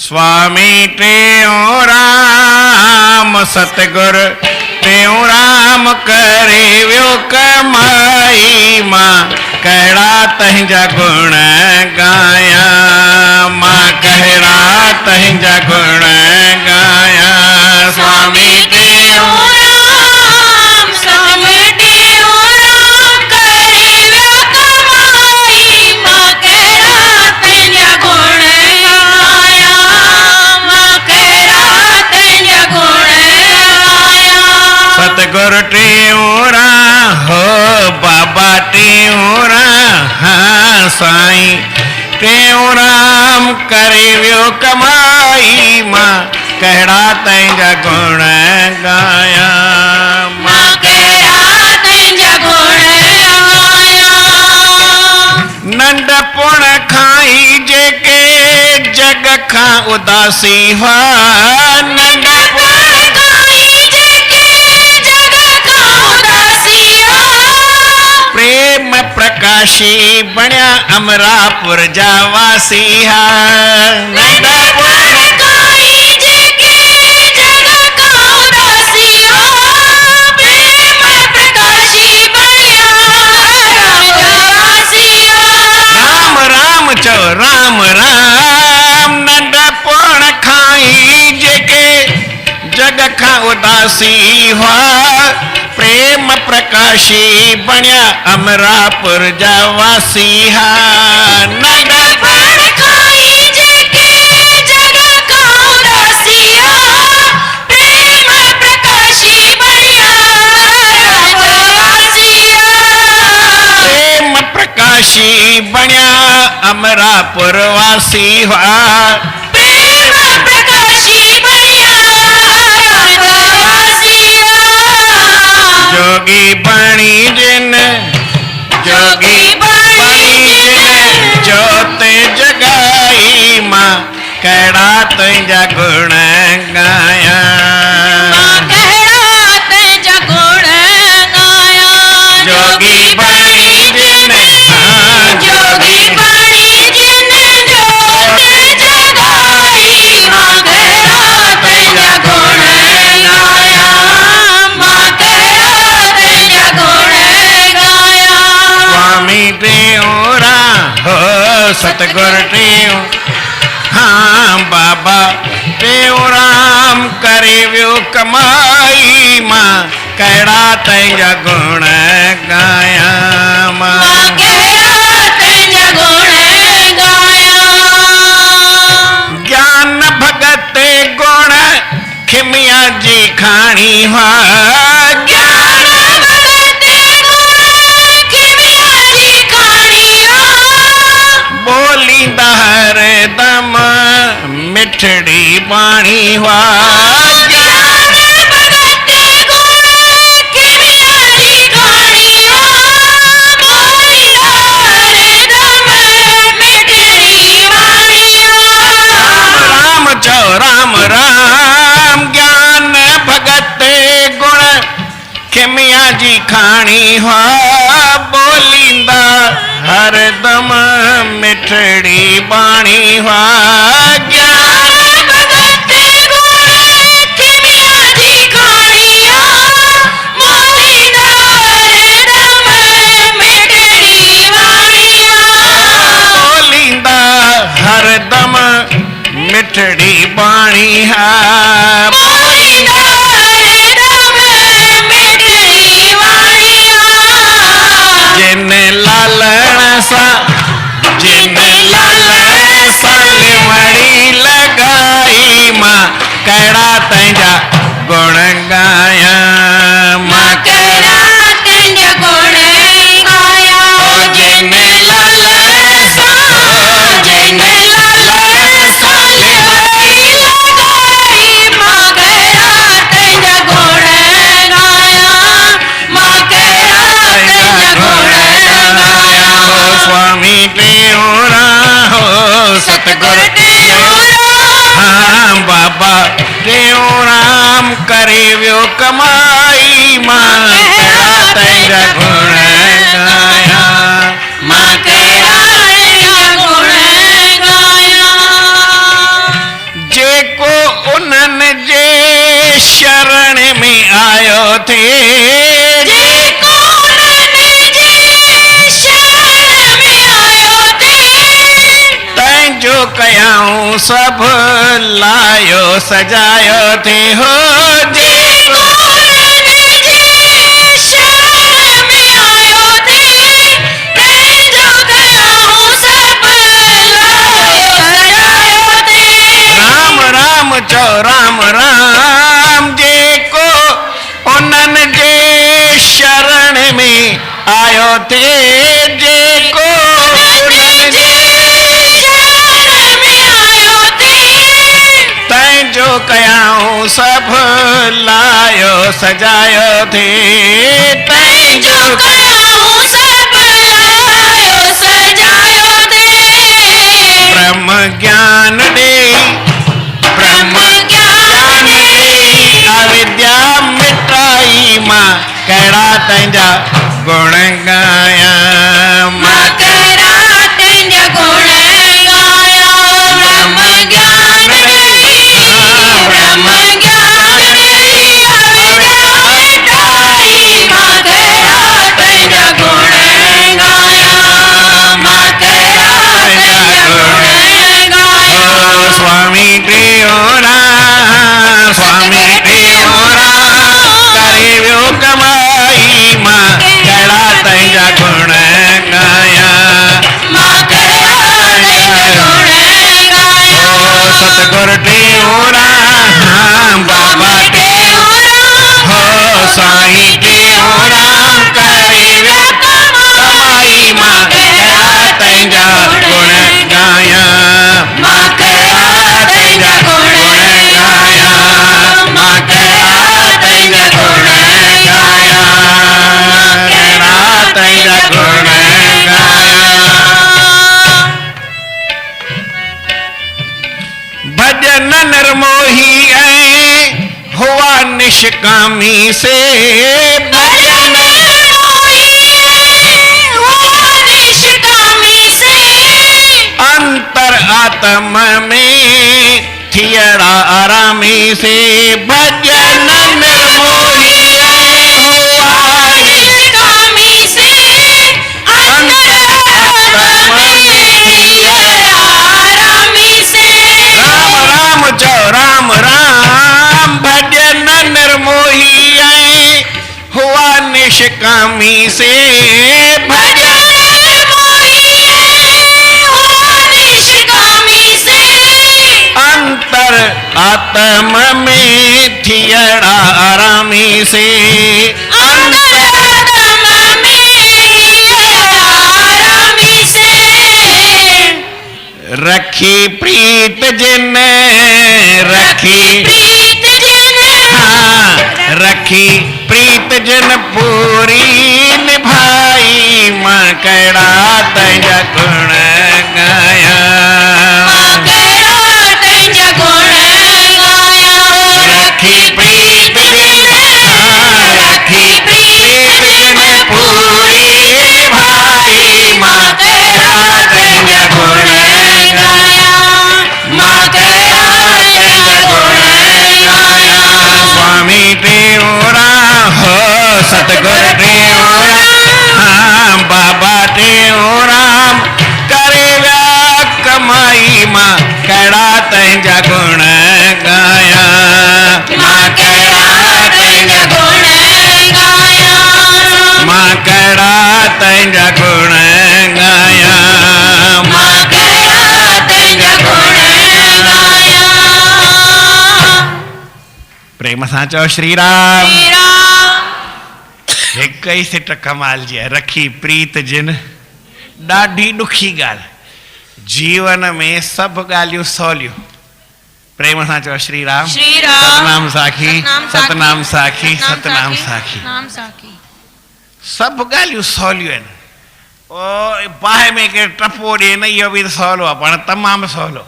स्वामी टेऊ राम सतगुर टेऊ राम करे व्यो कमाई मां कहड़ा तंहिंजा गुण गाया मां कहड़ा तंहिंजा गुण गाया स्वामी टेऊ राम स्वामी टेऊ राम करे व्यो कमाई मां कहड़ा तंहिंजा गुण गाया मां कहड़ा तंहिंजा गुण गाया सतगुर टेऊ राम हो बाबा टेऊ हाँ साईं टेऊ राम करे व्यो कमाई मां कहड़ा तंहिंजा गुण गाया मां कहड़ा तंहिंजा गुण गाया नंढपुण खाई जेके जग खां उदासी हुआ नंढपुण खाई जेके जग खां उदासी प्रेम प्रकाशी बण्या अमरापुर जा वासी हा नंढपुण खाई जेके जग खां उदासी प्रेम प्रकाशी बण्या वासी राम राम चो राम राम नंढपुण खाई जेके जग खां उदासी हुआ प्रेम प्रकाशी बण्या अमरापुर जा वासी हा नंढपुण खाई जेके जग खां उदासी प्रेम प्रकाशी बण्या वासी प्रेम प्रकाशी बण्या अमरापुर वासी हुआ प्रेम प्रकाशी बण्या वासी जोगी बणी जिन जोगी बणी जिन जोत जगाई मां कहड़ा तुंहिंजा गुण गाया मां कहड़ा तंहिंजा गुण गाया जोगी बणी जिन हाँ जोगी बणी जिन जोत जगाई मां कहड़ा तंहिंजा गुण गाया मां कहड़ा तंहिंजा गुण गाया स्वामी टेऊ राम हो सतगुर टेऊ हाँ बाबा टेऊ राम करे व्यो कमाई मां कहड़ा तंहिंजा गुण गाया मां मां कहड़ा तंहिंजा गुण गाया ज्ञान भगत गुण खिमिया जी खाणी हुआ ज्ञान भगत गुण खिमिया जी खाणी बोलींदा हर दम मिठड़ी बाणी हुआ ज्ञान भगत गुण खिमिया जी खाणी बोलींदा हर दम मिठड़ी वाणी राम चो राम राम ज्ञान भगत गुण खिमिया जी खाणी हुआ बोलींदा हर दम मिठड़ी बाणी हुआ ज्ञान भगत गुण खिमिया जी खाणी बोलींदा हर दम मिठड़ी वाणी बोलींदा हर दम मिठड़ी बाणी हा बोलींदा हर दम मिठड़ी वाणी जिन लालण सा जिन लालण सा लिमड़ी लगाई मां कहड़ा तंहिंजा गुण गाया मां कहड़ा तंहिंजा गुण गाया जिन लालण सा जिन लालण सा लिमड़ी लगाई मां कहड़ा तंहिंजा गुण गाया मां कहड़ा तंहिंजा गुण गाया हो स्वामी टेऊ राम हो सतगुर टेऊ हाँ बाबा टेऊ राम कयाऊं सब लायो सजायो थे हो जेको राम राम चो राम राम जेको उन्हनि जे शरण में आयो थे जेको उन्हनि जे तंहिंजो कयाऊं सब लायो सजायो थे तंहिंजो ब्रह्म ज्ञान दे ब्रह्म ज्ञान दे अविद्या मिटाई मां कहिड़ा तंहिंजा गुण गाया मां कहिड़ा तंहिंजा गुण गाया ब्रह्म ज्ञान ब्रह्म ज्ञान अविद्या मिटाई मां कहिड़ा तंहिंजा गुण गाया मां कहिड़ा तंहिंजा गुण गाया स्वामी टेऊरा स्वामी टेऊरा करे वियो कमाई मां कहिड़ा तंहिंजा गुण गाया मां कहिड़ा तंहिंजा गुण गाया सतगुरु टेऊरा बाबा टेऊरा हो साईं टेऊरा करे वियो कमाई मां कहिड़ा तंहिंजा गुण गाया मां कहिड़ा तंहिंजा गुण गाया मां कहिड़ा तंहिंजा गुण गाया कहिड़ा तंहिंजा गुण गाया भजन निर्मोही ऐं हुआ निष्कामी से भजन अंतर आत्म में थियड़ा आरामी से भजन निर्मोही ऐं हुआ निष्कामी से अंतर आत्म में थियड़ा आरामी से राम राम चो राम राम भजन निर्मोही ऐं हुआ निष्कामी से भजन अंतर आत्म में थियड़ा आरामी से अंतर रखी प्रीत जिन रखी हाँ रखी प्रीत जिन पूरी निभाई मां कहिड़ा तंहिंजा गुण गाया रखी प्रीत जिन रखी प्रीत जिन पूरी निभाई मां कहिड़ा तंहिंजा गुण मां कहिड़ा तंहिंजा गुण गाया स्वामी टेऊरा हो सतगुरु टेऊरा हाँ बाबा टेऊरा करे विया कमाई मां कहिड़ा तंहिंजा गुण गाया मां कहिड़ा तंहिंजा गुण गाया मां कहिड़ा तंहिंजा गुण गाया मां कहिड़ा तंहिंजा गुण गाया प्रेम सां चओ श्री राम हिक ई सिट कमाल जी आहे रखी प्रीत जिन ॾाढी ॾुखी ॻाल्हि जीवन में सभु ॻाल्हियूं सवलियूं प्रेम सां चओ श्री राम सतनाम साखी सतनाम साखी सतनाम साखी सभु ॻाल्हियूं सवलियूं आहिनि ओ बाहि में केरु टपो ॾिए न इहो बि सवलो आहे पाण तमामु सवलो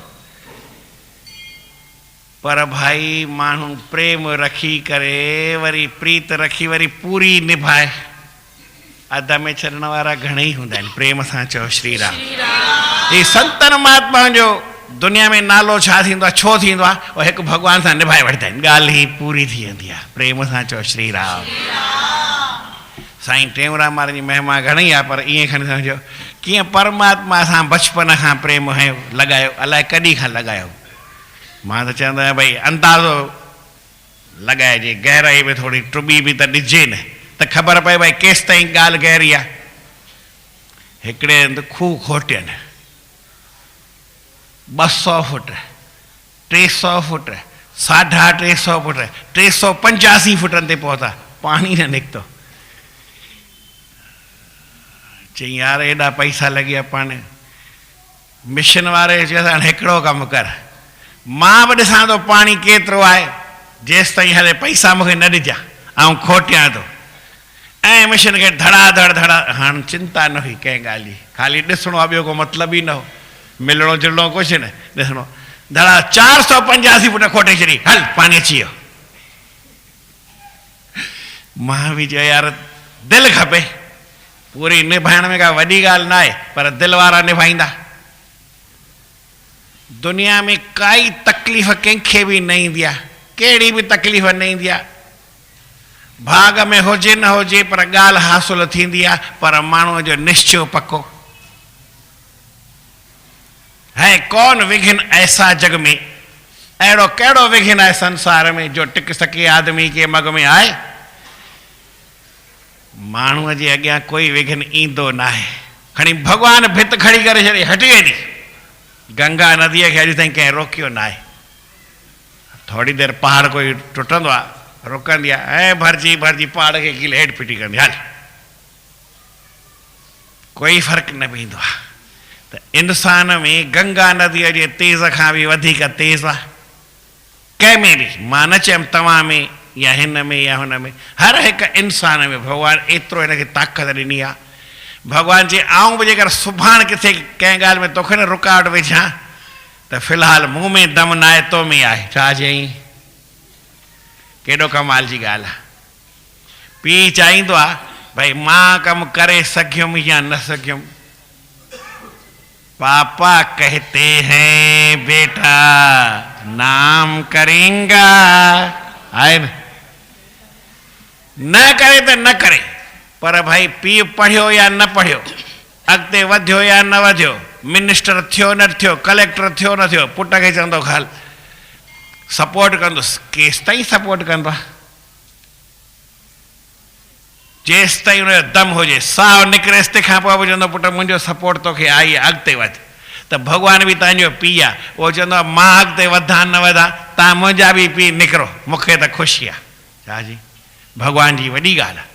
पर भाई माण्हू प्रेम रखी करे वरी प्रीत रखी वरी पूरी निभाए अध में छॾण वारा घणेई हूंदा आहिनि प्रेम सां चओ श्री राम ही संतन महात्मा जो दुनिया में नालो छा थींदो आहे छो थींदो आहे उहो हिकु भॻवान सां निभाए वठंदा आहिनि ॻाल्हि ई पूरी थी वेंदी आहे प्रेम सां चओ श्री राम साईं टेऊंराम वारनि जी महिमा घणेई आहे पर ईअं खणी सम्झो कीअं परमात्मा सां बचपन खां प्रेम है लगायो, अलाए कॾहिं खां लगायो। मां त चवंदो आहियां भई अंदाज़ो लगाइजे, गहराई में थोड़ी टुॿी बि त ॾिजे न, त ख़बर पए भई केसि ताईं ॻाल्हि गहरी आहे। हिकिड़े हंधि खूह खोटियनि 200 फुट, 300 फुट, 350 फुट, 385 फुटनि ते पहुता, पाणी न निकितो। चई यार एॾा पैसा लॻी विया, पाण मिशन वारे चयो हाणे हिकिड़ो कमु कर, मां बि ॾिसां थो पाणी केतिरो आहे, जेसि ताईं हले पैसा मूंखे न ॾिजां, ऐं खोटियां थो। ऐं मिशन खे धड़ाधड़ धड़ा, हाणे चिंता न हुई कंहिं ॻाल्हि जी, ख़ाली ॾिसणो आहे, ॿियो को मतिलबु ई न हो, मिलणो जुलणो कुझु न, ॾिसणो। धड़ा 485 फुट खोटे छॾी, हल पाणी अची वियो। मां बि चयो यार दिलि खपे, पूरी निभाइण में का वॾी ॻाल्हि न आहे, पर दिलि वारा निभाईंदा। दुनिया में काई तकलीफ़ कंहिंखे बि न ईंदी आहे, कहिड़ी बि तकलीफ़ न ईंदी आहे, भाग में हुजे न हुजे, पर ॻाल्हि हासिल थींदी आहे, पर माण्हूअ जो निश्चय पको है। कौन विघ्न ऐसा जग में, अहिड़ो कहिड़ो विघ्न आहे संसार में जो टिक सके आदमी के मग में आए। माण्हूअ जे अॻियां कोई विघ्न ईंदो न आहे। खणी भॻवान भित खड़ी करे छॾी, हटी वेंदी। गंगा नदीअ खे अॼु ताईं कंहिं रोकियो न आहे। थोड़ी देरि पहाड़ कोई टुटंदो आहे, रुकंदी आहे, ऐं भरिजी भरिजी पहाड़ खे कीले हेठि फिटी कंदी, हल कोई फ़र्क़ु न पवंदो आहे। त इंसान में गंगा नदीअ जे तेज़ खां बि वधीक तेज़ आहे। कंहिंमें बि, मां न चयमि तव्हां में या हिन में या हुन में, हर हिकु इंसान में भॻवानु एतिरो हिनखे ताक़त ॾिनी आहे। भॻवानु चए आऊं बि जेकर सुभाणे किथे कंहिं ॻाल्हि में तोखे न रुकावट विझां, त फ़िलहालु मूं में दम न आहे, तो में आहे। छा चई? केॾो कमाल जी ॻाल्हि आहे। पीउ चाहींदो आहे भई मां कमु करे सघियुमि या न सघियुमि। पापा कहते हैं बेटा नाम करेंगा, आहे न करे त न करे, पर भाई पीउ पढ़ियो या न पढ़ियो, अॻिते वधियो या न वधियो, मिनिस्टर थियो न थियो, कलेक्टर थियो न थियो, पुट खे चवंदो हल सपोर्ट कंदुसि। केसि ताईं सपोर्ट कंदो आहे? जेसि ताईं हुनजो दम हुजे, साहु निकिरेसि, तंहिंखां पोइ बि चवंदो पुट मुंहिंजो सपोर्ट तोखे आई आहे, अॻिते वधि। त भॻवानु बि तव्हांजो पीउ आहे, उहो चवंदो आहे मां अॻिते वधां न वधां, तव्हां मुंहिंजा बि पीउ निकिरो, मूंखे त ख़ुशी आहे। छा जी? भॻवान जी वॾी ॻाल्हि आहे।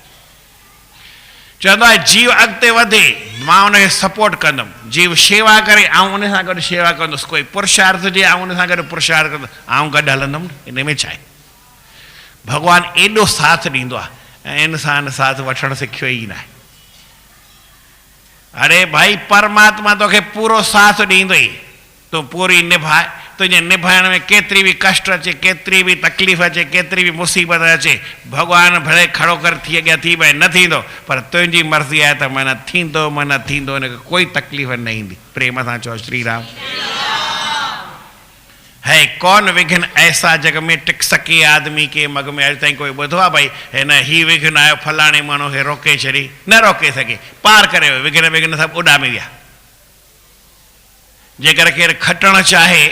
चवंदो आहे जीव अॻिते वधे, मां हुनखे सपोर्ट कंदुमि। जीव शेवा करे, ऐं उन सां गॾु शेवा कंदुसि। कोई पुरुषार्थ हुजे, ऐं उन सां गॾु पुरुषार्थ कंदुसि, ऐं गॾु हलंदुमि। इन में छा आहे? भॻवानु एॾो साथ ॾींदो आहे, ऐं इंसान साथ वठणु सिखियो ई न आहे। अरे भाई परमात्मा तोखे पूरो साथ ॾींदो ई, तूं पूरी निभाए। तुंहिंजे निभाइण में केतिरी बि कष्ट अचे, केतिरी बि तकलीफ़ अचे, केतिरी बि मुसीबत अचे, भॻवानु भले खड़ो कर थी अॻियां थी भई न थींदो, पर तुंहिंजी मर्ज़ी आहे त मन थींदो मन थींदो, हिनखे कोई तकलीफ़ न ईंदी। प्रेम सां चओ श्री राम। है कौन विघ्न ऐसा जग में टिक सके आदमी के मग में। अॼु ताईं कोई ॿुधो आहे भई हिन ही विघ्न आयो फलाणे माण्हू खे रोके छॾी? न रोके सघे, पार करे वियो। विघ्न विघ्न सभु उॾामे विया। जेकर केरु खटणु चाहे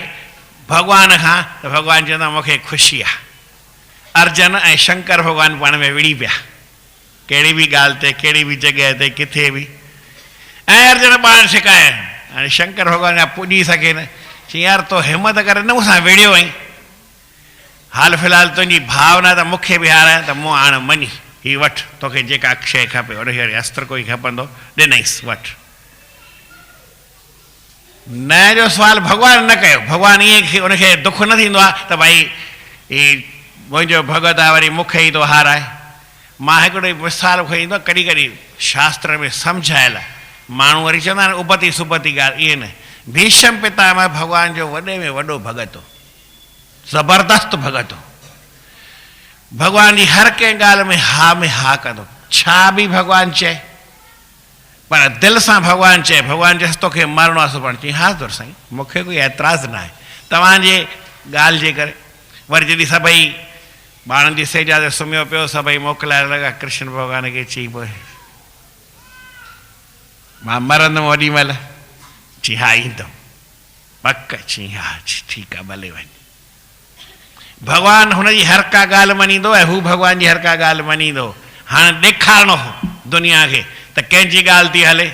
भॻवान खां, त भॻवानु चवंदा मूंखे ख़ुशी आहे। अर्जन ऐं शंकर भॻवानु पाण में विड़ी पिया, कहिड़ी बि ॻाल्हि ते, कहिड़ी बि जॻह ते, किथे बि। ऐं अर्जन पाण शिकाए, हाणे शंकर भॻवानु खां पुॼी सघे न। चई यार तो हिमत करे न मूंसां विड़ियो आहीं, हाल फ़िलहालु तुंहिंजी भावना त मूंखे बि हाराए, त मूं हाणे मञी हीअ वठि, तोखे जेका शइ खपे, उनखे अस्त्र कोई खपंदो ॾिनईसि, वठि। न जो सुवाल भॻवानु न कयो। भॻवानु ईअं उनखे दुख न थींदो आहे त भई हीअ मुंहिंजो भॻत आहे वरी मूंखे ई थो हाराए। मां हिकिड़ो मिसाल खईंदो, कॾहिं कॾहिं शास्त्र में सम्झायल आहे। माण्हू वरी चवंदा आहिनि उबती सुबती ॻाल्हि, ईअं न। भीष्म पितामह भॻवान जो वॾे में वॾो भॻत हो, ज़बरदस्त भॻत हो। भॻवान जी हर कंहिं ॻाल्हि में हा कंदो, छा बि भॻवानु चए, पर दिलि सां भॻवानु चए। भॻवानु चएसि तोखे मरणो आहे सुभाणे, चई हा तुर साईं, मूंखे कोई एतिराज़ न आहे तव्हांजे ॻाल्हि जे करे। वरी जॾहिं सभई ॿारनि जी सेजा ते सुम्हियो पियो, सभई मोकिलाइण लॻा कृष्ण भॻवान खे। चई पोइ मां मरंदुमि ओॾी महिल। चई हा ईंदुमि पक। चई हा ठीकु आहे भले वञ। भॻवानु हुनजी हर का ॻाल्हि मञींदो ऐं हू भॻवान जी हर का ॻाल्हि मञींदो। हाणे ॾेखारिणो हो दुनिया खे त कंहिंजी ॻाल्हि थी हले।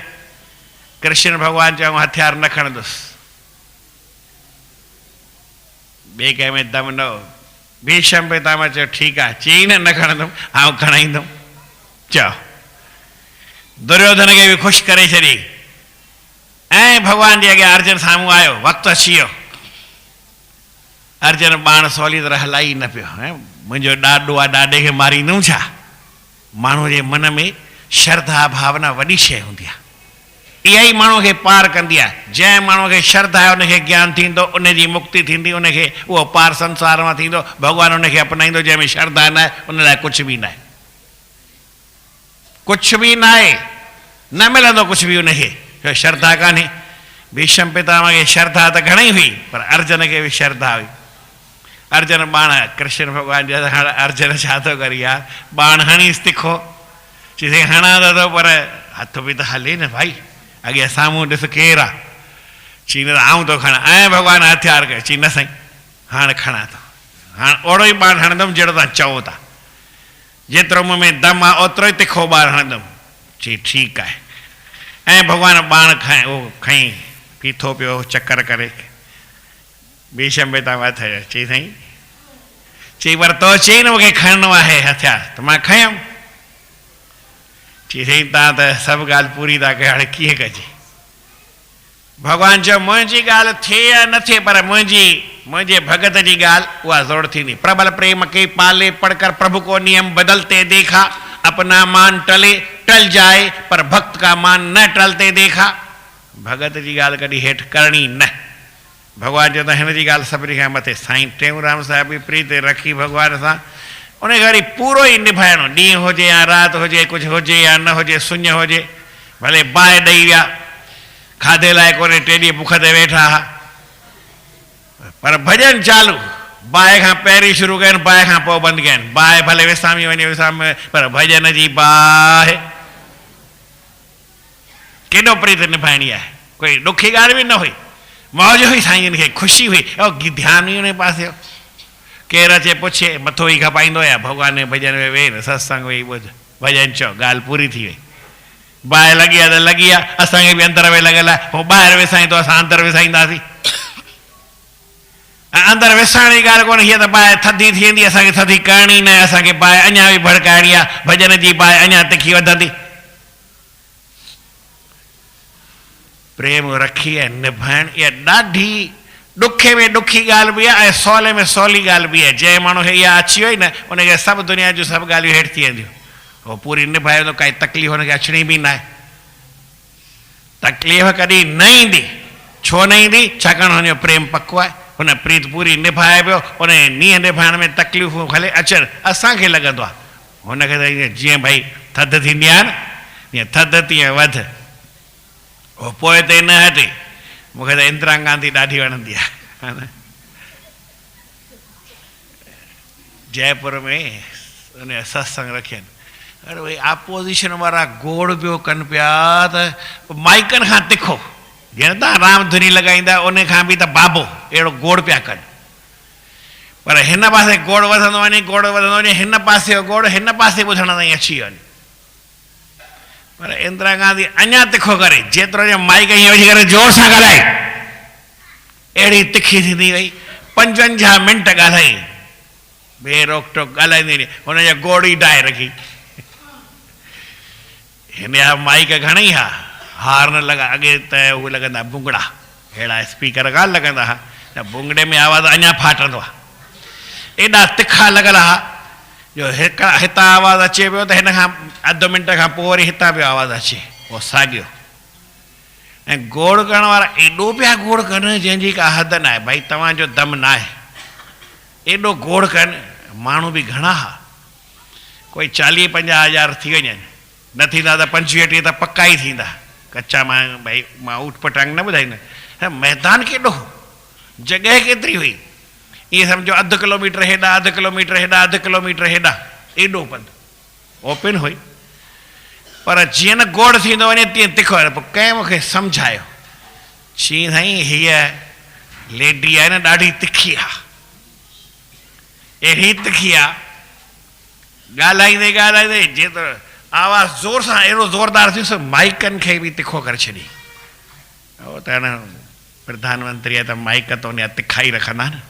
कृष्ण भॻवानु चयूं हथियार न खणंदुसि, ॿिए कंहिं में दम न हो। भीष्म पितामह चयो ठीकु आहे। चई न खणंदुमि, आउं खणाईंदुमि। चओ दुर्योधन खे बि ख़ुशि करे छॾी ऐं भॻवान जे अॻियां अर्जुन साम्हूं आयो। वक़्तु अची वियो। अर्जुन बाण सवली तरह हलाई न पियो। मुंहिंजो ॾाॾो आहे, ॾाॾे खे मारींदुमि छा? माण्हू जे मन में श्रद्धा भावना वॾी शइ हूंदी आहे। इहा ई माण्हू खे पार कंदी आहे। जंहिं माण्हू खे श्रद्धा आहे उनखे ज्ञान थींदो, उनजी मुक्ति थींदी, उनखे उहो पार संसार मां थींदो। भॻवानु उनखे अपनाईंदो। जंहिंमें श्रद्धा न आहे उन लाइ कुझु बि न आहे, कुझु बि न आहे, न मिलंदो कुझु बि उनखे, छो श्रद्धा कान्हे। भीष्म पितामह खे श्रद्धा त घणेई हुई पर अर्जुन खे बि श्रद्धा हुई। अर्जुन बाण कृष्ण भॻवान जो हाणे अर्जुन छा थो करे यार? बाण हणीसि तिखो। चई हणां त पर हथ बि त हले न भाई, अॻियां साम्हूं ॾिस केरु आहे? चई न आऊं थो खणा। ऐं भॻवानु हथियार कयो। चई न साईं हाणे खणा थो, हाणे ओड़ो ई बाण हणंदुमि जहिड़ो तव्हां चओ था। जेतिरो मूं में दम आहे ओतिरो ई तिखो बाण हणंदुमि। चई ठीकु आहे। ऐं भॻवानु बाण खईं, पीथो पियो चकर करे। भीष्म पितामह हथ चई साईं, चई पर तो चई न मूंखे खणणो आहे हथियार त मां खयमि। चई साईं तव्हां त सभु ॻाल्हि पूरी था कयो, हाणे कीअं कजे? भॻवानु चयो मुंहिंजी ॻाल्हि थिए या न थिए पर मुंहिंजे भगत जी ॻाल्हि उहा ज़रूरु थींदी। प्रबल प्रेम के पाले पढ़कर प्रभु को नियम बदलते देखा, अपना मान टल जाए पर भक्त का मान न टलते देखा। भगत जी ॻाल्हि कॾहिं हेठि करणी न। भॻवानु चयो त हिन जी ॻाल्हि सभिनी खां मथे। साईं टेऊंराम साहिब बि प्रीत रखी भॻवान सां, उन खे वरी पूरो ई निभाइणो। ॾींहुं हुजे या राति हुजे, कुझु हुजे या न हुजे, सुञ हुजे, भले बाहि ॾेई विया, खाधे लाइ कोन्हे, टे ॾींहं बुख ते वेठा हा, पर भॼन चालू। बाहि खां पहिरीं शुरू कयनि, बाहि खां पोइ बंदि कयनि। बाहि भले विसामी वञे विसामे, पर भॼन जी बाहि केॾो प्रीत निभाइणी आहे। कोई ॾुखी ॻाल्हि बि न हुई, मौज हुई साईं खे, ख़ुशी हुई। ध्यानु ई उन पासे हो। केरु अचे पुछे मथो ई खपाईंदो या भॻवान जे भॼन में वेह न, सत्संग वेही ॿुध, भॼन चओ, ॻाल्हि पूरी थी वई। बाहि लॻी आहे त लॻी आहे, असांखे बि अंदरि में लॻियल आहे। पोइ ॿाहिरि विसाईं थो, असां अंदरि विसाईंदासीं। ऐं अंदरि विसाइण जी ॻाल्हि कोन्हे, हीअ त बाहि थधी थी वेंदी, असांखे थधी करणी न आहे, असांखे बाहि अञा बि भड़काइणी आहे, भॼन जी बाहि अञा तिखी वधंदी। प्रेम रखी ऐं निभाइण इहा ॾाढी ॾुखे में ॾुखी ॻाल्हि बि आहे ऐं सवले में सवली ॻाल्हि बि आहे। जंहिं माण्हू खे इहा अची वई न, उनखे सभु दुनिया जूं सभु ॻाल्हियूं हेठि थी वेंदियूं। उहो पूरी निभाए वेंदो, काई तकलीफ़ हुनखे अचणी बि न आहे। तकलीफ़ कॾहिं न ईंदी, छो न ईंदी? छाकाणि हुनजो प्रेम पको आहे, हुन प्रीत पूरी निभाए पियो। उन नींहं निभाइण में तकलीफ़ूं भले अचनि, असांखे लॻंदो आहे, हुनखे त जीअं भई थधि थींदी आहे न, ईअं थधि तीअं वधि, उहो पोइ ते न हटे। मूंखे त इंदिरा गांधी ॾाढी वणंदी आहे। जयपुर में उन सत्संग रखियनि, अरे भई आपोज़िशन वारा गोड़ पियो कनि पिया त माइकनि खां तिखो, जीअं तव्हां रामधुनी लॻाईंदा उन खां बि त बाबो अहिड़ो गोड़ पिया कनि। पर हिन पासे गोड़ वधंदो वञे, गोड़ वधंदो वञे, हिन पासे जो गोड़ हिन पासे ॿुधण ताईं अची वञे। पर इंदिरा गांधी अञा तिखो करे, जेतिरो जो माइक हीअं वेठी करे जोर सां ॻाल्हाए, अहिड़ी तिखी थींदी वई। 55 मिंट ॻाल्हाई, बेरोक टोक ॻाल्हाईंदी, हुनजा गोड़ ई डाए रखी। हिन जा माइक घणेई हा, हार न लॻा, अॻे त उहे लॻंदा भुंगड़ा, अहिड़ा स्पीकर कान लॻंदा हुआ, त भुंगड़े में आवाज़ु अञा फाटंदो आहे। एॾा तिखा लॻल हा जो हितां आवाज़ु अचे पियो त हिन खां अधु मिंट खां पोइ वरी हितां पियो आवाज़ु अचे, उहो साॻियो। ऐं गोड़ करण वारा एॾो पिया गोड़ कनि जंहिंजी का हद न आहे। भई तव्हांजो दम न आहे, एॾो गोड़ कनि। माण्हू बि घणा हा, कोई 40-50 हज़ार थी वञनि, न थींदा त 25-30 त पक्का ई थींदा। कचा भई मां ऊट पटांग न ॿुधाईंदा। मैदान केॾो हो, जॻह केतिरी हुई, ईअं सम्झो 1/2 किलोमीटर हेॾा, 1/2 किलोमीटर हेॾा, 1/2 किलोमीटर हेॾा, एॾो पंधु ओपन हुई। पर जीअं न गोड़ थींदो वञे तीअं तिखो आहे। पोइ कंहिं मूंखे सम्झायो, चई साईं हीअ लेडी आहे न ॾाढी तिखी आहे, अहिड़ी तिखी आहे, ॻाल्हाईंदे ॻाल्हाईंदे जेतिरो आवाज़ ज़ोर सां अहिड़ो ज़ोरदार थियुसि माइकनि खे बि तिखो करे छॾी। उहो त न प्रधानमंत्री आहे त माइक त उन तिखा ई रखंदा न,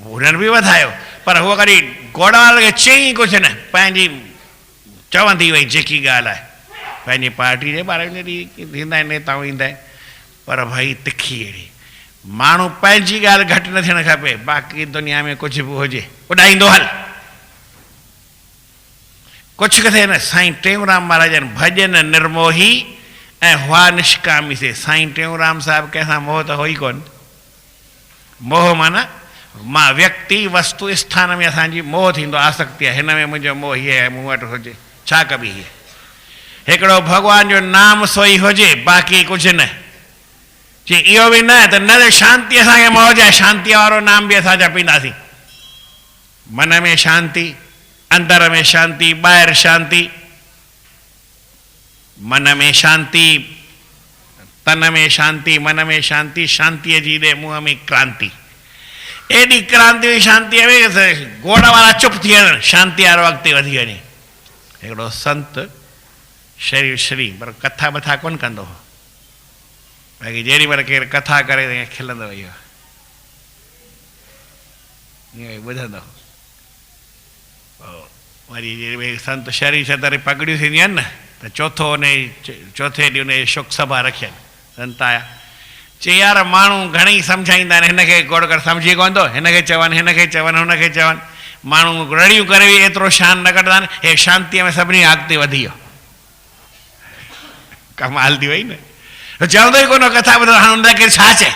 हुननि बि वधायो, पर उहो वरी घोड़ वारे खे चई कुझु न, पंहिंजी चवंदी वई जेकी ॻाल्हि आहे, पंहिंजी पार्टी जे बारे में थींदा आहिनि नेताऊं ईंदा आहिनि, पर भई तिखी अहिड़ी। माण्हू पंहिंजी ॻाल्हि घटि न थियणु खपे, बाक़ी दुनिया में कुझु बि हुजे उॾाईंदो हल, कुझु किथे न। साईं टेऊंराम महाराजनि भॼन निर्मोही ऐं हुआ निष्कामी से। साईं टेऊंराम साहिबु कंहिंसां मोह त हो ई कोन। मोह माना मां व्यक्ति वस्तु स्थान में असांजी मोह थींदो, आसक्ति आहे, हिन में मुंहिंजो मोह हीअ आहे, मूं वटि हुजे छा कबी हीअ। हिकिड़ो भॻवान जो नाम सोई हुजे, बाक़ी कुझु न। चई इहो बि न त न शांती असांखे मौज आहे, शांतीअ वारो नाम बि असां जपींदासीं। मन में शांती, अंदर में शांती, ॿाहिरि शांती, मन में शांती, तन में शांती, मन में शांती, शांतीअ जी ॾे मुंहं में क्रांति। एॾी क्रांति हुई शांतीअ में, गोड़ वारा चुप थी वञनि, शांती वारो अॻिते वधी वञे। हिकिड़ो संत शरीर श्री पर कथा बथा कोन कंदो हो, बाक़ी जेॾी महिल केरु कथा करे त ईअं खिलंदो इहो, ईअं ॿुधंदो। वरी जेॾी संत शरीर छतरी पगड़ियूं थींदियूं आहिनि न, त चौथे ॾींहुं उन शुक सभा रखियनि। संत आया, चई यार माण्हू घणेई सम्झाईंदा आहिनि, हिनखे गोड़ कर सम्झी कोन थो, हिनखे चवनि, हिनखे चवनि, हुनखे चवनि, माण्हू रड़ियूं करे बि एतिरो शान न कढंदा आहिनि। हे शांतीअ में सभिनी अॻिते वधी वियो, कमाल थी वई न। चवंदो ई कोन कथा ॿुधो, हाणे हुनखे छा चए।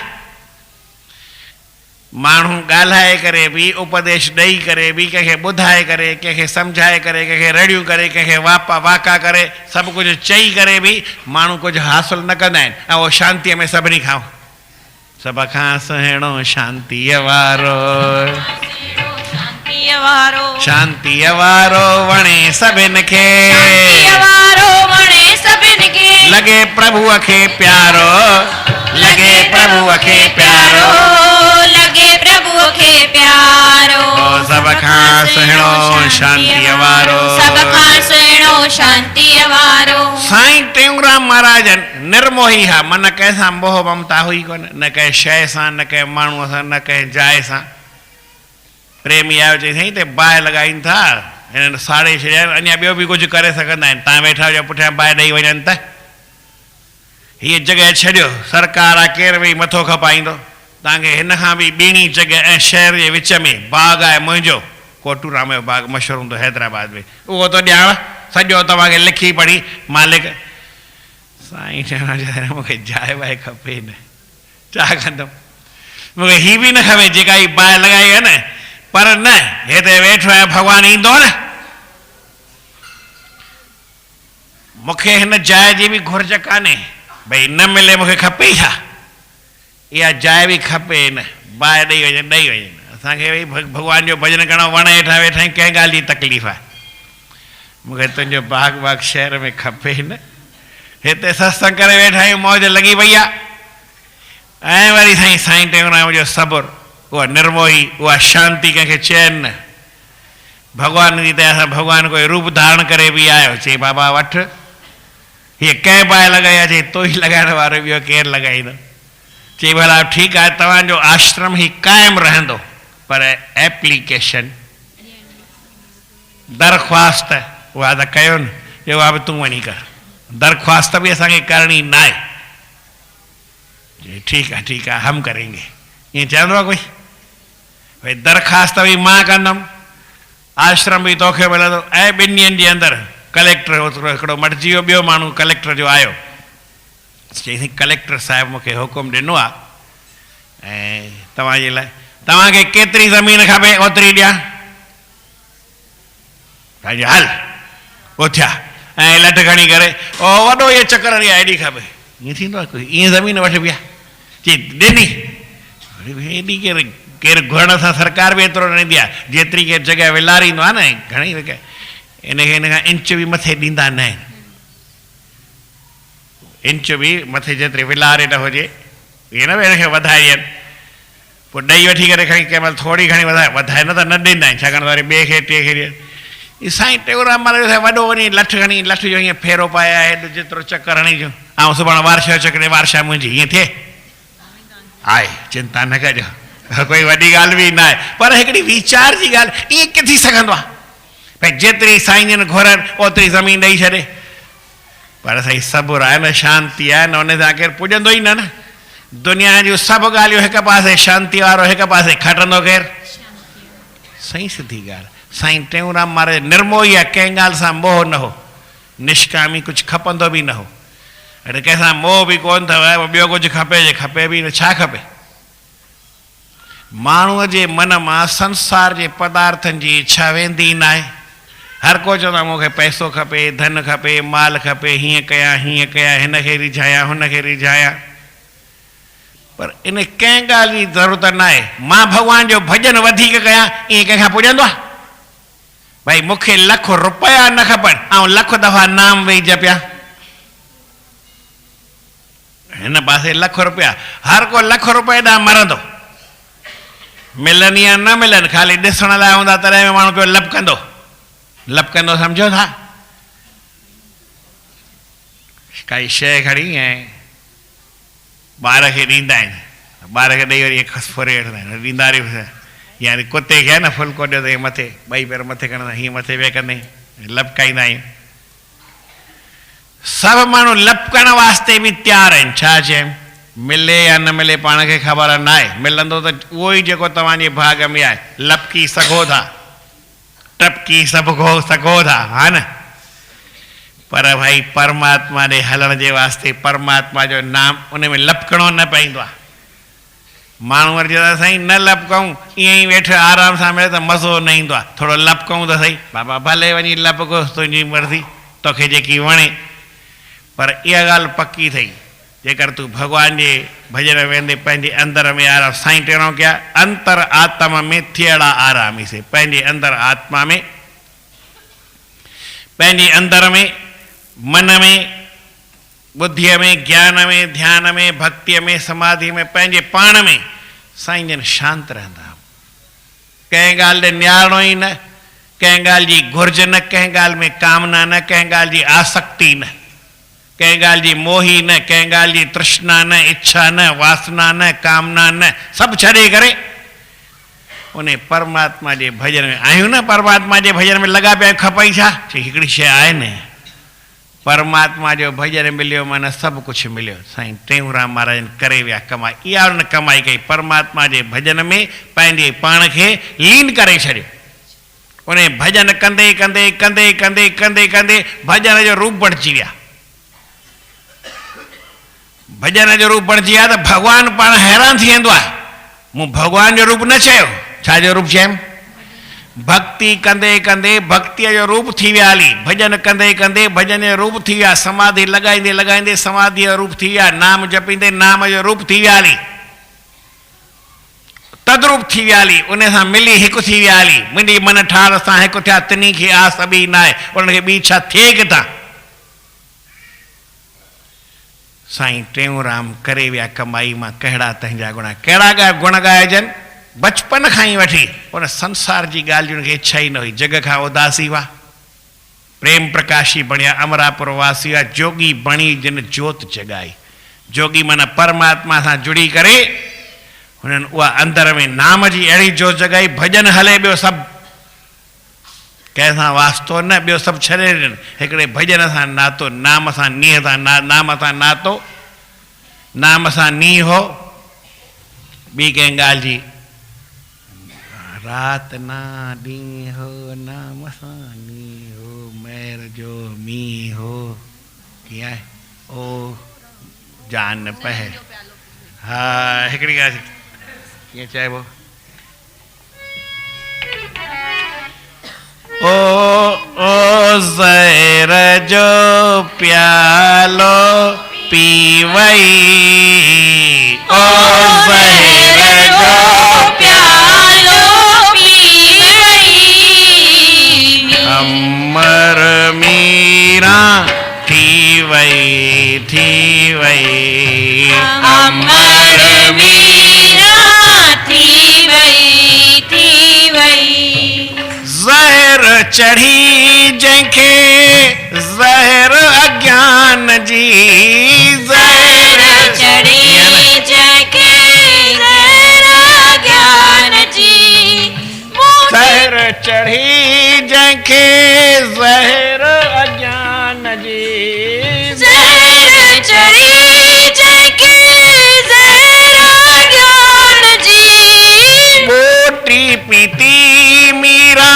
माण्हू ॻाल्हाए करे बि, उपदेश ॾेई करे बि, कंहिंखे ॿुधाए करे, कंहिंखे सम्झाए करे, कंहिंखे रड़ियूं करे, कंहिंखे वाका करे, सभु कुझु चई करे बि माण्हू कुझु हासिलु न कंदा आहिनि। ऐं उहो शांतीअ में सभिनी खां, सभ खां सुहिणो शांतीअ वारो, शांतीअ वारो वणे सभिनि खे, लॻे प्रभुअ खे प्यारो, लॻे प्रभुअ खे प्यारो, लगे प्रभु के प्यारो। सब खां सुहिणो शांतीअ वारो, सब खां सुहिणो शांतीअ वारो। साईं टेऊंराम महाराजनि निर्मोही हा, मन कंहिंसां मोह ममता हुई कोन, न कंहिं शइ सां, न कंहिं माण्हूअ सां, न कंहिं जाइ सां। प्रेमी आयो चई साईं ते बाहि लॻाइनि था, हिननि साड़े छॾिया, अञा ॿियो बि कुझु करे सघंदा आहिनि, तव्हां वेठा हुजो पुठियां बाहि ॾेई वञनि त। हीअ जॻह छॾियो, सरकार आहे, केरु बि मथो खपाईंदो। तव्हांखे हिन खां बि ॿीणी जॻह ऐं शहर जे विच में बाग़ आहे मुंहिंजो, कोटूराम जो बाग़ मशहूरु हूंदो हैदराबाद में, उहो थो ॾियांव, सॼो तव्हांखे लिखी पढ़ी मालिक। साईं चवण मूंखे जाइ वाइ खपे न, छा कंदुमि, मूंखे हीअ बि न खपे जेका ही बाहि लॻाई आहे न, पर न हिते वेठो आहे भॻवानु ईंदो न, मूंखे हिन जाइ जी बि घुर्ज कान्हे, भई न मिले मूंखे खपे ई छा, इहा जाइ बि खपे न, बाहि ॾेई वञे। असांखे भई भॻवान जो भॼन करणो, वण हेठां वेठा आहियूं, कंहिं ॻाल्हि जी तकलीफ़ आहे, मूंखे तुंहिंजो बाग़ शहर में खपे न, हिते सत्संग करे वेठा आहियूं, मौज लॻी पई आहे। ऐं वरी साईं टेऊंराम जो सबुर, उहा निर्मोही, उहा शांती कंहिंखे चयनि न। भॻवान जी दया सां भॻवानु कोई रूप धारण करे बि आयो, चई बाबा वठि, हीअ कंहिं बाहि लॻाई आहे, चई तो ई लॻाइण वारो, ॿियो केरु लॻाईंदो। चई भला ठीकु आहे, तव्हांजो आश्रम ई क़ाइमु रहंदो, पर एप्लीकेशन दरख़्वास्त उहा त कयो न, उहा बि तूं वञी कर, दरख़्वास्त बि असांखे करणी न आहे। ठीकु आहे हम करेंगे, ईअं चवंदो आहे कोई, भई दरख़्वास्त बि मां कंदुमि, आश्रम बि तोखे मिलंदो। ऐं 2 ॾींहंनि जे अंदरि कलेक्टर ओतिरो हिकिड़ो मटिजी वियो, ॿियो माण्हू कलेक्टर जो आयो, चई कलेक्टर साहिबु मूंखे हुकुम ॾिनो आहे ऐं तव्हांजे लाइ, तव्हांखे केतिरी ज़मीन खपे ओतिरी ॾियां, पंहिंजो हल उथिया ऐं लट खणी करे, ओ वॾो इहो चकर ॾियां, एॾी खपे, ईअं थींदो आहे कोई, ईअं ज़मीन वठिबी आहे, चई ॾिनी, एॾी केरु घुरण सां सरकार बि एतिरो न ॾींदी आहे, जेतिरी केरु जॻह विलारींदो आहे न, घणेई इनखे इन खां इंच बि मथे ॾींदा न आहिनि, इंच बि मथे जेतिरी विलारे न हुजे इहे न हिनखे वधाए ॾियनि, पोइ ॾेई वठी करे खणी कंहिं महिल थोरी घणी वधाए न त न ॾींदा आहिनि, छाकाणि त वरी ॿिए खे टे खे ॾियनि। ई साईं टेऊंराम महाराज वॾो वञी लठ खणी लठ जो हीअं फेरो पाया हेॾो जेतिरो चकर हणीजो ऐं सुभाणे वारशा चकरे वारशा मुंहिंजी हीअं थिए आहे, चिंता न कजो, कोई वॾी ॻाल्हि बि न आहे। पर हिकिड़ी वीचार जी ॻाल्हि ईअं किथे सघंदो आहे भई जेतिरी साईं जन घुरनि ओतिरी ज़मीन ॾेई छॾे, पर साईं सबुरु आहे न, शांती आहे न, उन सां केरु पुॼंदो ई न न। दुनिया जूं सभु ॻाल्हियूं हिकु पासे, शांती वारो हिकु पासे, खटंदो केरु? सही सिधी ॻाल्हि। साईं टेऊंराम महाराज निर्मोही आहे, कंहिं ॻाल्हि सां मोह न हो, निष्कामी, कुझु खपंदो बि न हो, अड़े कंहिंसां मोह बि कोन अथव, ॿियो कुझु खपे जे खपे बि न, छा खपे? माण्हूअ जे मन मां संसार जे पदार्थनि जी इच्छा वेंदी न आहे। हर को चवंदो मूंखे पैसो खपे, धन खपे, माल खपे, हीअं कयां हीअं कयां, हिन खे रिझायां हुन खे रिझायां, पर इन कंहिं ॻाल्हि जी ज़रूरत न आहे। मां भॻवान जो भॼन वधीक कयां, ईअं कंहिंखां पुॼंदो आहे? भई मूंखे लख रुपया न खपनि ऐं लख दफ़ा नाम वेही जपिया, हिन पासे लख रुपया, हर को लख रुपये ॾांहुं मरंदो, मिलनि या न मिलनि, ख़ाली ॾिसण लाइ हूंदा तॾहिं बि माण्हू पियो लपकंदो, लपकंदो सम्झो था। काई शइ खणी ऐं ॿार खे ॾींदा आहिनि, ॿार खे ॾेई वरी खसफोरे वठंदा आहिनि, ॾींदा रहियूं, यानी कुते खे आहे न फुल्को ॾियो त मथे ॿई पेर मथे खणंदा, हीअं मथे वे कंदा आहियूं, लपकाईंदा आहियूं। सभु माण्हू लपकण वास्ते बि तयारु आहिनि, छा चइनि? मिले या न मिले पाण खे ख़बर न आहे, मिलंदो त उहो ई जेको तव्हांजे भाग में आहे, लपकी सघो था, टपकी सघो था, हा न। पर भाई परमात्मा ॾे हलण जे वास्ते परमात्मा जो नाम उन में लपकणो न पवंदो आहे। माण्हू वरी चवंदा साईं न लपकऊं, ईअं ई वेठे आराम सां मिले त मज़ो न ईंदो आहे, थोरो लपकऊं त सही, बाबा भले वञी लपको, तुंहिंजी मर्ज़ी, तोखे जेकी वणे। पर इहा ॻाल्हि पकी अथई, जेकर तूं भॻवान जे भॼन वेंदे पंहिंजे अंदर में आराम, साईं टेणो कया अंतर आत्मा में थियड़ा आरामी से, पंहिंजे अंदर आत्मा में, पंहिंजे अंदर में, मन में, बुद्धीअ में, ज्ञान में, ध्यान में, भक्तिअ में, समाधि में, पंहिंजे पाण में साईं जन शांति रहंदा। कंहिं ॻाल्हि ॾे निहारणो ई न, कंहिं ॻाल्हि जी घुर्ज न, कंहिं ॻाल्हि में कामना न, कंहिं ॻाल्हि जी आसक्ति न, कंहिं ॻाल्हि जी मोही न, कंहिं ॻाल्हि जी तृष्णा न, इच्छा न, वासना न, कामना न, सभु छॾे करे उन परमात्मा जे भॼन में आहियूं न। परमात्मा जे भॼन में लॻा पिया खपई छा? हिकिड़ी शइ आहे न, परमात्मा जो भॼन मिलियो माना सभु कुझु मिलियो। साईं टेऊंराम महाराज करे विया कमाई, इहा उन कमाई कई, परमात्मा जे भॼन में पंहिंजे पाण खे लीन करे छॾियो। उन भॼन कंदे कंदे कंदे कंदे कंदे कंदे भॼन जो रूप बणिजी विया, भॼन जो रूप बणिजी विया त भॻवानु पाण हैरान थी वेंदो आहे, मूं भॻवान जो रूप न चयो, छाजो रूप चयमि? भक्ति कंदे कंदे भक्तिअ जो रूप थी विया हली, भॼन कंदे कंदे भॼन जो रूप थी विया, समाधि लॻाईंदे लॻाईंदे समाधि जो रूप थी विया, नाम जपींदे नाम जो रूप थी विया हली, तद्रूप थी विया हली, उन सां मिली हिकु थी विया हली, मुंहिंजी मन ठार सां हिकु थिया, तिनी खे आस बि न आहे, उनखे ॿी छा थिए किथां? साईं टेऊंराम करे विया कमाई मां कहिड़ा तंहिंजा गुण, कहिड़ा गुण ॻाइजनि? बचपन खां ई वठी उन संसार जी ॻाल्हियुनि खे इच्छा ई न हुई, जग खां उदासी हुआ, प्रेम प्रकाशी बणिया, अमरापुर वासी हुआ, जोगी बणी जिन जोत जॻाई। जोगी माना परमात्मा सां जुड़ी करे हुननि उहा अंदर में नाम जी अहिड़ी जोत जॻाई, भॼन हले ॿियो सभु कंहिंसां वास्तो न, ॿियो सभु छॾे ॾियनि, हिकिड़े भॼन सां नातो, नाम सां नीह सां नाम सां नातो, नाम सां नीह हो, ॿी कंहिं ॻाल्हि जी रात ना ॾींहुं हो, नाम सां नीह हो, महर जो मींहुं हो, कीअं आहे ओ जान पह, हा हिकिड़ी ॻाल्हि कीअं चइबो, ओ ज़हर जो प्यालो पी वई, ओ ज़हर जो प्यालो पी वई, अमर चढ़ी जंखे ज़हर अज्ञान जी ज़हर चढ़ी जंखे ज़हर अज्ञान जी बोटी पीती मीरा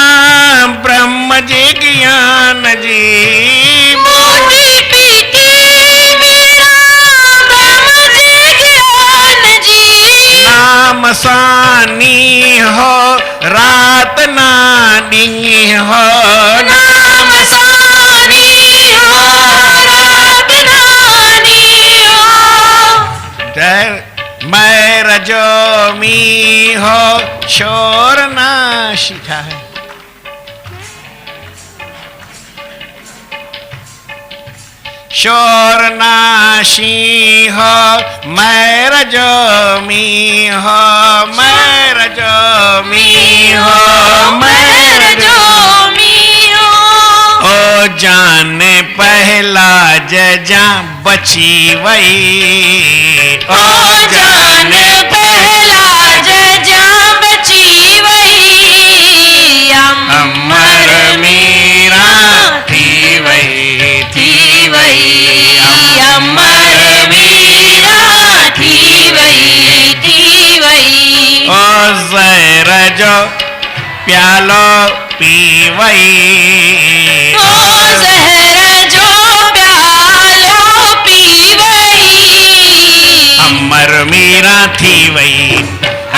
ब्रह्म जी ज्ञान जी मोटी पीती मीरा ब्रह्म जी ज्ञान जी नाम सानी हो रात नानी हो नाम सानी हो रात नानी हो जय मैं रजो मी हो शोर ना शिखा है शोर नाशी हो मैं रजो मी हो मैं रजो मी हो मैं रजो ओ जाने पहला जजा बची वही ओ जान पहला जजा बची वही अमर मीरा थी वही थी वही अमर मीरा थी वही ओ ज़हर जो प्यालो पी वही ओ ज़हर जो प्यालो पी वही अमर मीरा थी वही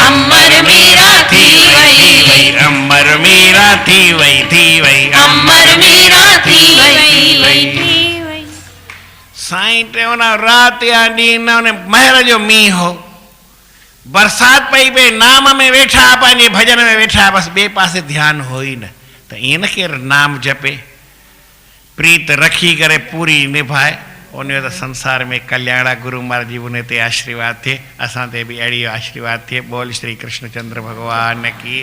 अमर मीरा थी वही अमर मीरा थी वही अमर मीरा थी वही साईं टेवना रात या ॾींहुं न उन महर जो मींहुं हो बरसात पई पे नाम में वेठा पंहिंजे भजन में वेठा बस ॿिए पासे ध्यानु हो ई न त ईअं न केरु नाम जपे प्रीत रखी करे पूरी निभाए उन जो त संसार में कल्याण गुरु महाराज जी उन ते आशीर्वाद थिए असां ते बि अहिड़ी आशीर्वाद थिए बोल श्री कृष्णचंद्र भगवान की